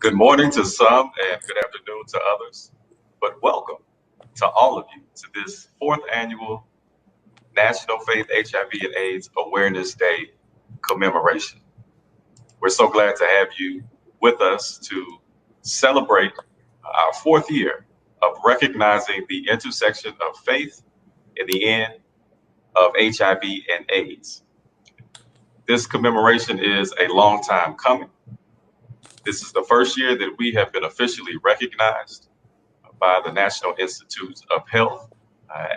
Good morning to some and good afternoon to others. But welcome to all of you to this fourth annual National Faith HIV and AIDS Awareness Day commemoration. We're so glad to have you with us to celebrate our fourth year of recognizing the intersection of faith in the end of HIV and AIDS. This commemoration is a long time coming. This is the first year that we have been officially recognized by the National Institutes of Health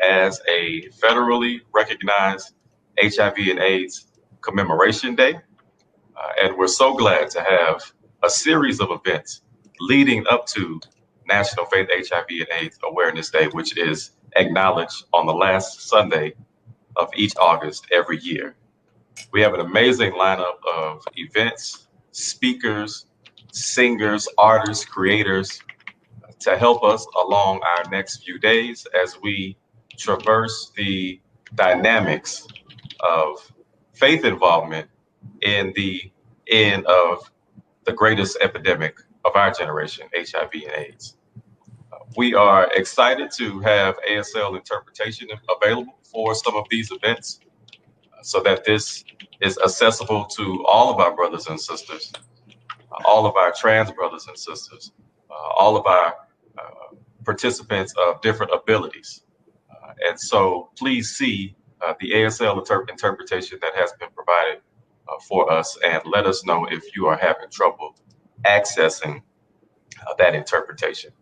as a federally recognized HIV and AIDS commemoration day. And we're so glad to have a series of events leading up to National Faith HIV and AIDS Awareness Day, which is acknowledged on the last Sunday of each August every year. We have an amazing lineup of events, speakers, singers, artists, creators, to help us along our next few days as we traverse the dynamics of faith involvement in the end of the greatest epidemic of our generation, HIV and AIDS. We are excited to have ASL interpretation available for some of these events so that this is accessible to all of our brothers and sisters, all of our trans brothers and sisters, all of our participants of different abilities. And so please see the ASL interpretation that has been provided for us and let us know if you are having trouble accessing that interpretation.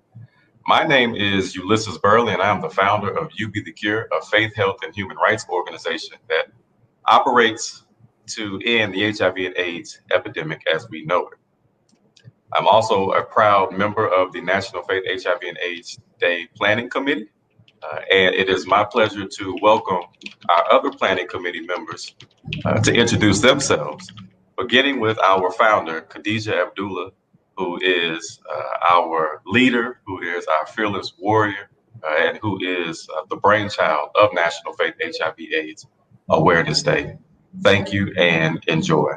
My name is Ulysses Burley, and I'm the founder of You Be the Cure, a faith, health, and human rights organization that operates to end the HIV and AIDS epidemic as we know it. I'm also a proud member of the National Faith HIV and AIDS Day Planning Committee, and it is my pleasure to welcome our other planning committee members to introduce themselves, beginning with our founder, Khadija Abdullah, who is our leader, who is our fearless warrior, and who is the brainchild of National Faith HIV AIDS Awareness Day. Thank you and enjoy.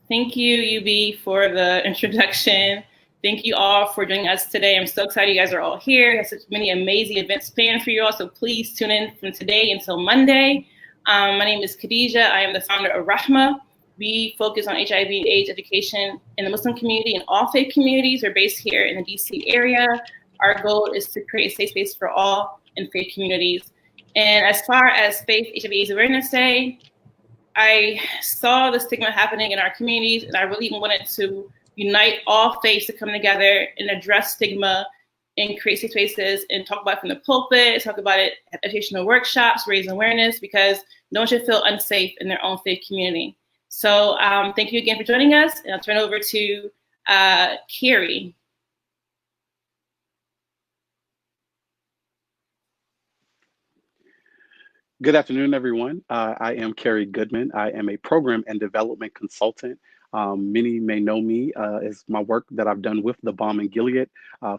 Thank you, UB, for the introduction. Thank you all for joining us today. I'm so excited you guys are all here. There's such many amazing events planned for you all, so please tune in from today until Monday. My name is Khadija. I am the founder of Rahma. We focus on HIV and AIDS education in the Muslim community and all faith communities. We're based here in the DC area. Our goal is to create a safe space for all in faith communities. And as far as Faith HIV AIDS Awareness Day, I saw the stigma happening in our communities, and I really wanted to unite all faiths to come together and address stigma and create safe spaces and talk about it from the pulpit, talk about it at educational workshops, raise awareness, because no one should feel unsafe in their own faith community. So thank you again for joining us, and I'll turn it over to Carrie. Good afternoon, everyone. I am Carrie Goodman. I am a program and development consultant. Many may know me as my work that I've done with the Balm and Gilead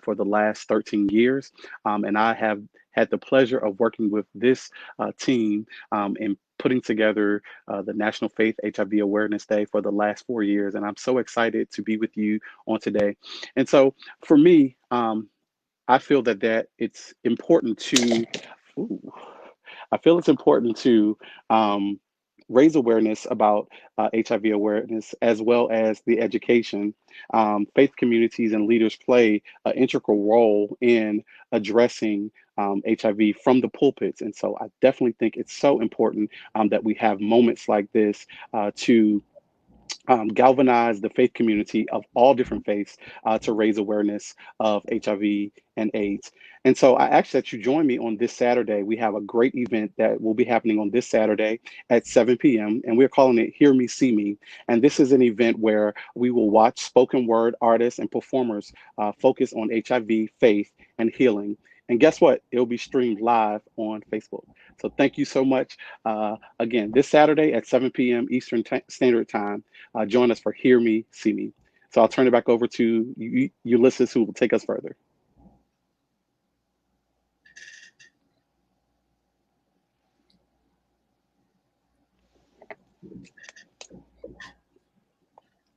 for the last 13 years. And I have had the pleasure of working with this team in putting together the National Faith HIV Awareness Day for the last 4 years. And I'm so excited to be with you on today. And so for me, I feel that it's important to, raise awareness about HIV awareness as well as the education. Faith communities and leaders play an integral role in addressing HIV from the pulpits. And so I definitely think it's so important that we have moments like this to galvanize the faith community of all different faiths to raise awareness of HIV and AIDS. And so I ask that you join me on this Saturday. We have a great event that will be happening on this Saturday at 7 p.m. and we're calling it Hear Me, See Me. And this is an event where we will watch spoken word artists and performers focus on HIV, faith, and healing. And guess what? It'll be streamed live on Facebook. So thank you so much. Again, this Saturday at 7 p.m. Eastern Standard Time, join us for Hear Me, See Me. So I'll turn it back over to Ulysses, who will take us further.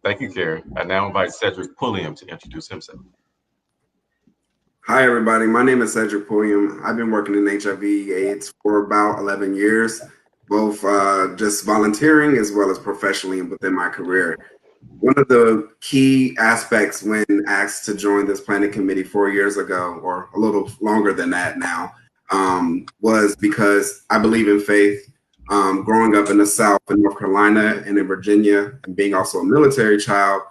Thank you, Carrie. I now invite Cedric Pulliam to introduce himself. Hi, everybody. My name is Cedric Pulliam. I've been working in HIV/AIDS for about 11 years, both just volunteering as well as professionally within my career. One of the key aspects when asked to join this planning committee 4 years ago, or a little longer than that now, was because I believe in faith. Growing up in the South, in North Carolina and in Virginia, and being also a military child,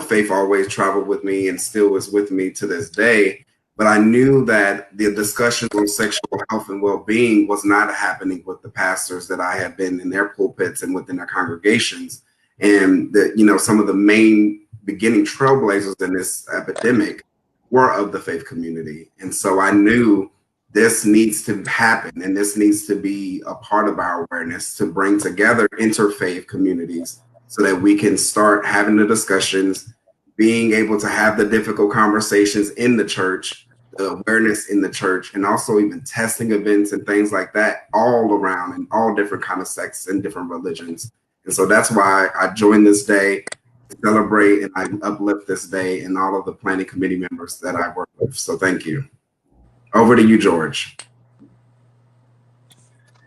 faith always traveled with me and still is with me to this day. But I knew that the discussions on sexual health and well-being was not happening with the pastors that I had been in their pulpits and within their congregations. And that, some of the main beginning trailblazers in this epidemic were of the faith community. And so I knew this needs to happen and this needs to be a part of our awareness to bring together interfaith communities so that we can start having the discussions, being able to have the difficult conversations in the church, the awareness in the church, and also even testing events and things like that all around in all different kind of sects and different religions. And so that's why I joined this day to celebrate and I uplift this day and all of the planning committee members that I work with. So thank you. Over to you, George.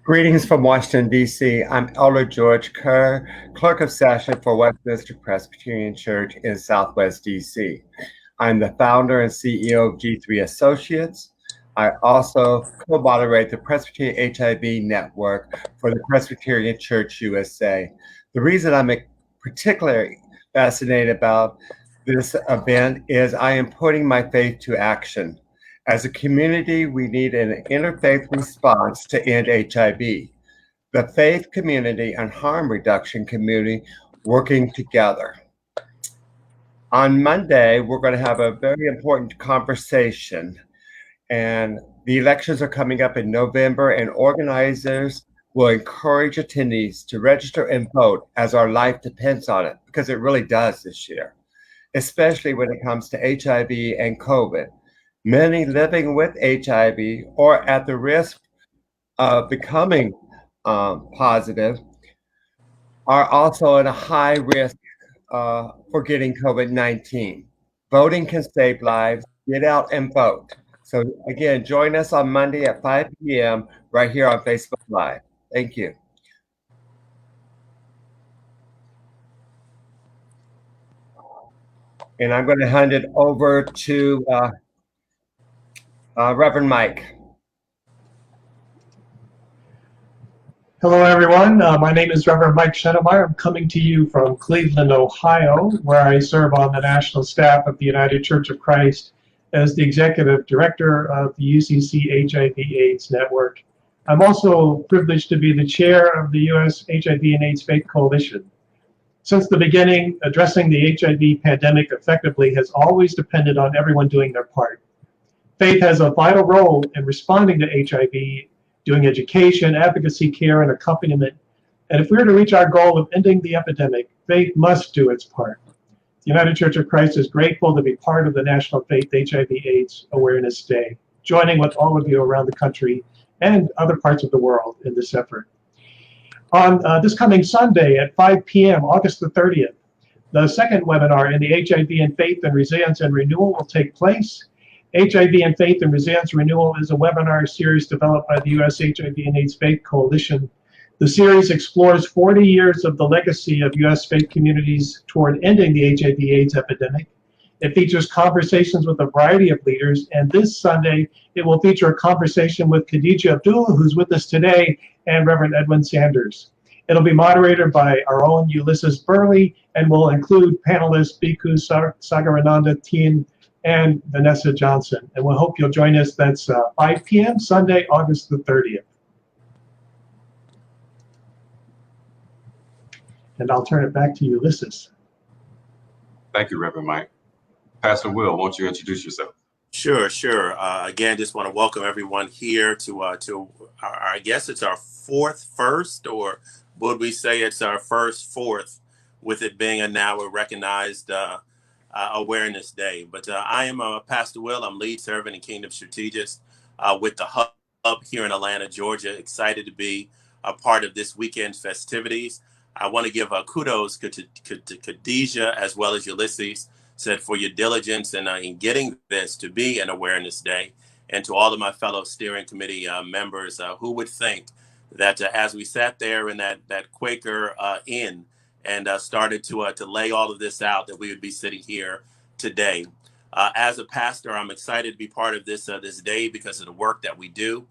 Greetings from Washington, D.C. I'm Elder George Kerr, Clerk of Session for Westminster Presbyterian Church in Southwest D.C. I'm the founder and CEO of G3 Associates. I also co-moderate the Presbyterian HIV Network for the Presbyterian Church USA. The reason I'm particularly fascinated about this event is I am putting my faith to action. As a community, we need an interfaith response to end HIV. The faith community and harm reduction community working together. On Monday, we're going to have a very important conversation, and the elections are coming up in November, and organizers will encourage attendees to register and vote as our life depends on it, because it really does this year, especially when it comes to HIV and COVID. Many living with HIV or at the risk of becoming positive are also at a high risk for getting COVID-19. Voting can save lives. Get out and vote. So again, join us on Monday at 5 p.m. right here on Facebook Live. Thank you. And I'm going to hand it over to Reverend Mike. Hello, everyone. My name is Reverend Mike Schenemeyer. I'm coming to you from Cleveland, Ohio, where I serve on the national staff of the United Church of Christ as the Executive Director of the UCC HIV/AIDS Network. I'm also privileged to be the chair of the U.S. HIV and AIDS Faith Coalition. Since the beginning, addressing the HIV pandemic effectively has always depended on everyone doing their part. Faith has a vital role in responding to HIV, doing education, advocacy, care, and accompaniment. And if we're to reach our goal of ending the epidemic, faith must do its part. The United Church of Christ is grateful to be part of the National Faith HIV/AIDS Awareness Day, joining with all of you around the country and other parts of the world in this effort. On this coming Sunday at 5 p.m., August the 30th, the second webinar in the HIV and Faith and Resilience and Renewal will take place. HIV and Faith and Resilience Renewal is a webinar series developed by the U.S. HIV and AIDS Faith Coalition. The series explores 40 years of the legacy of U.S. faith communities toward ending the HIV/AIDS epidemic. It features conversations with a variety of leaders, and this Sunday it will feature a conversation with Khadija Abdul, who's with us today, and Reverend Edwin Sanders. It'll be moderated by our own Ulysses Burley and will include panelists Bhikkhu Sagarananda Tien and Vanessa Johnson. And we hope you'll join us. That's 5 p.m. Sunday, August the 30th. And I'll turn it back to Ulysses. Thank you, Reverend Mike. Pastor Will, won't you introduce yourself? Sure. Again, just want to welcome everyone here to our, I guess it's our first, or would we say it's our fourth, with it being a now a recognized Awareness Day. But I am Pastor Will. I'm lead servant and kingdom strategist with the Hub here in Atlanta, Georgia. Excited to be a part of this weekend's festivities. I want to give kudos to Khadijah as well as Ulysses, said for your diligence in getting this to be an awareness day, and to all of my fellow steering committee members. Who would think that as we sat there in that Quaker inn and started to lay all of this out, that we would be sitting here today. As a pastor, I'm excited to be part of this day because of the work that we do.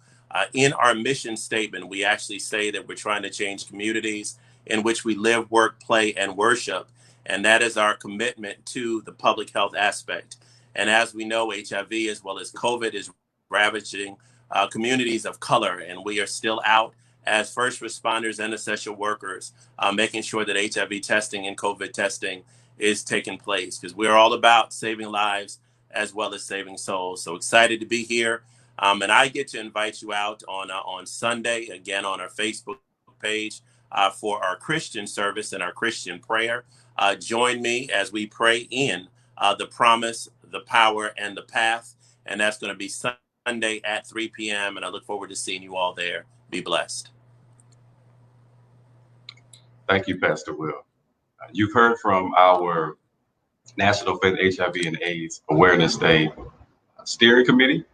In our mission statement, we actually say that we're trying to change communities in which we live, work, play, and worship. And that is our commitment to the public health aspect. And as we know, HIV as well as COVID is ravaging communities of color. And we are still out as first responders and essential workers, making sure that HIV testing and COVID testing is taking place, because we're all about saving lives as well as saving souls. So excited to be here. And I get to invite you out on Sunday, again, on our Facebook page for our Christian service and our Christian prayer. Join me as we pray in the promise, the power, and the path. And that's going to be Sunday at 3 p.m. And I look forward to seeing you all there. Be blessed. Thank you, Pastor Will. You've heard from our National Faith HIV and AIDS Awareness Day steering committee.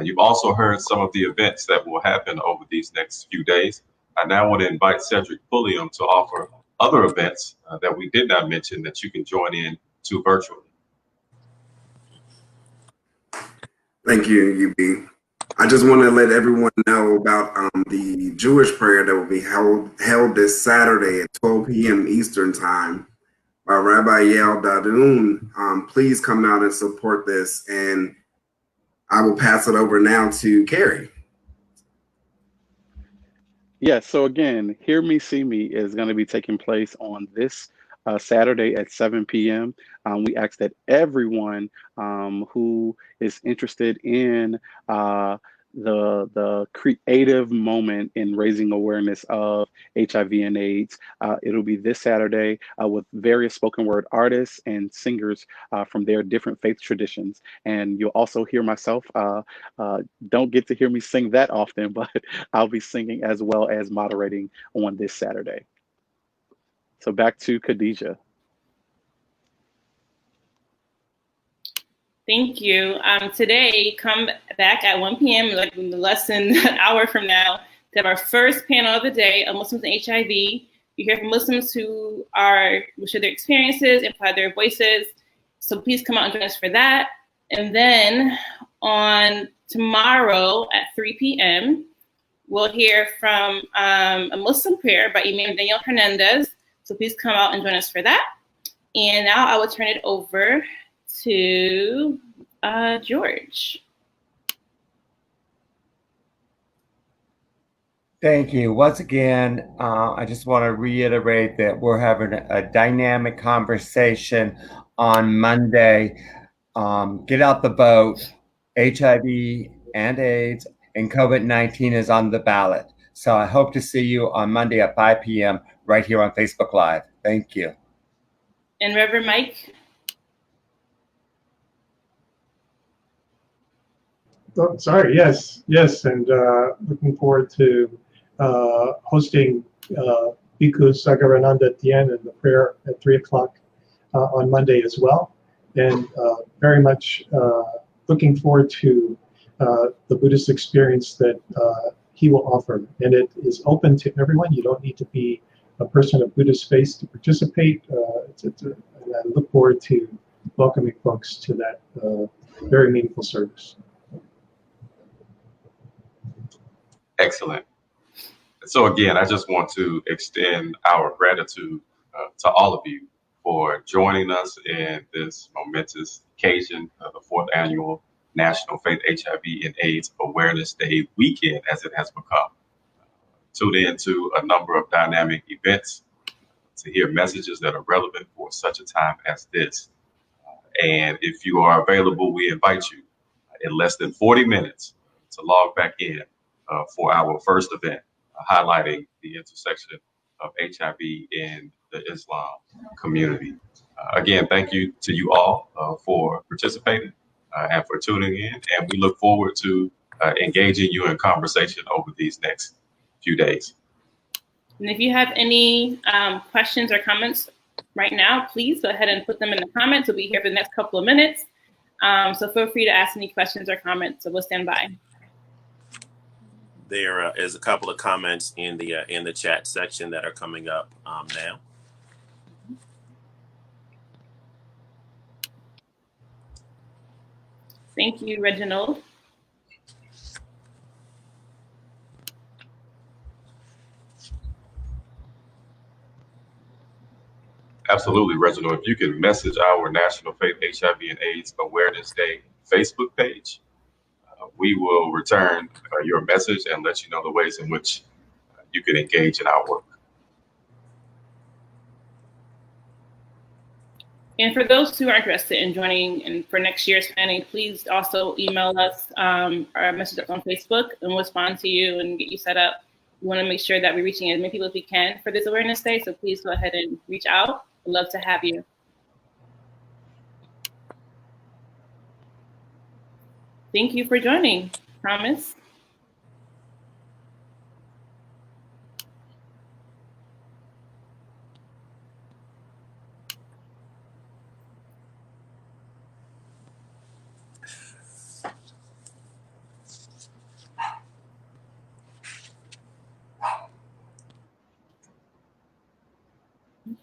You've also heard some of the events that will happen over these next few days. I now want to invite Cedric Pulliam to offer other events that we did not mention that you can join in to virtually. Thank you, UB. I just want to let everyone know about the Jewish prayer that will be held this Saturday at 12 p.m. Eastern Time by Rabbi Yael Dadun. Please come out and support this, and I will pass it over now to Carrie. Yes, so again, Hear Me, See Me is going to be taking place on this Saturday at 7 p.m. We ask that everyone who is interested in the creative moment in raising awareness of HIV and AIDS, it'll be this Saturday with various spoken word artists and singers from their different faith traditions. And you'll also hear myself, don't get to hear me sing that often, but I'll be singing as well as moderating on this Saturday. So back to Khadijah. Thank you. Today, come back at 1 p.m., like less than an hour from now, to have our first panel of the day of Muslims and HIV. You hear from Muslims who share their experiences and provide their voices. So please come out and join us for that. And then on tomorrow at 3 p.m., we'll hear from a Muslim prayer by Imam Daniel Hernandez. So please come out and join us for that. And now I will turn it over to George. Thank you. Once again, I just want to reiterate that we're having a dynamic conversation on Monday. Get out the vote. HIV and AIDS and COVID-19 is on the ballot. So I hope to see you on Monday at 5 p.m. right here on Facebook Live. Thank you. And Reverend Mike? Oh, sorry, yes, and looking forward to hosting Bhikkhu Sagarananda at the end and the prayer at 3 o'clock on Monday as well. And very much looking forward to the Buddhist experience that he will offer. And it is open to everyone. You don't need to be a person of Buddhist faith to participate. And I look forward to welcoming folks to that very meaningful service. Excellent. So again, I just want to extend our gratitude to all of you for joining us in this momentous occasion of the 4th Annual National Faith HIV and AIDS Awareness Day weekend, as it has become. Tune in to a number of dynamic events to hear messages that are relevant for such a time as this. And if you are available, we invite you in less than 40 minutes to log back in for our first event, highlighting the intersection of HIV in the Islam community. Again, thank you to you all for participating and for tuning in. And we look forward to engaging you in conversation over these next few days. And if you have any questions or comments right now, please go ahead and put them in the comments. We'll be here for the next couple of minutes. So feel free to ask any questions or comments. So we'll stand by. There is a couple of comments in the chat section that are coming up now. Thank you, Reginald. Absolutely, Reginald. If you can message our National Faith HIV and AIDS Awareness Day Facebook page, we will return your message and let you know the ways in which you can engage in our work. And for those who are interested in joining and for next year's planning, please also email us or message us on Facebook, and we'll respond to you and get you set up. We want to make sure that we're reaching as many people as we can for this Awareness Day, so please go ahead and reach out. We'd love to have you. Thank you for joining. Promise.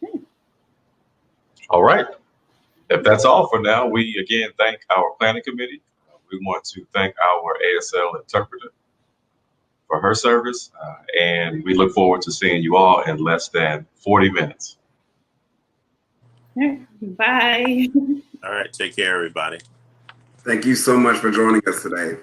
Okay. All right. If that's all for now, we again thank our planning committee. We want to thank our ASL interpreter for her service, and we look forward to seeing you all in less than 40 minutes. Bye. All right, take care, everybody. Thank you so much for joining us today.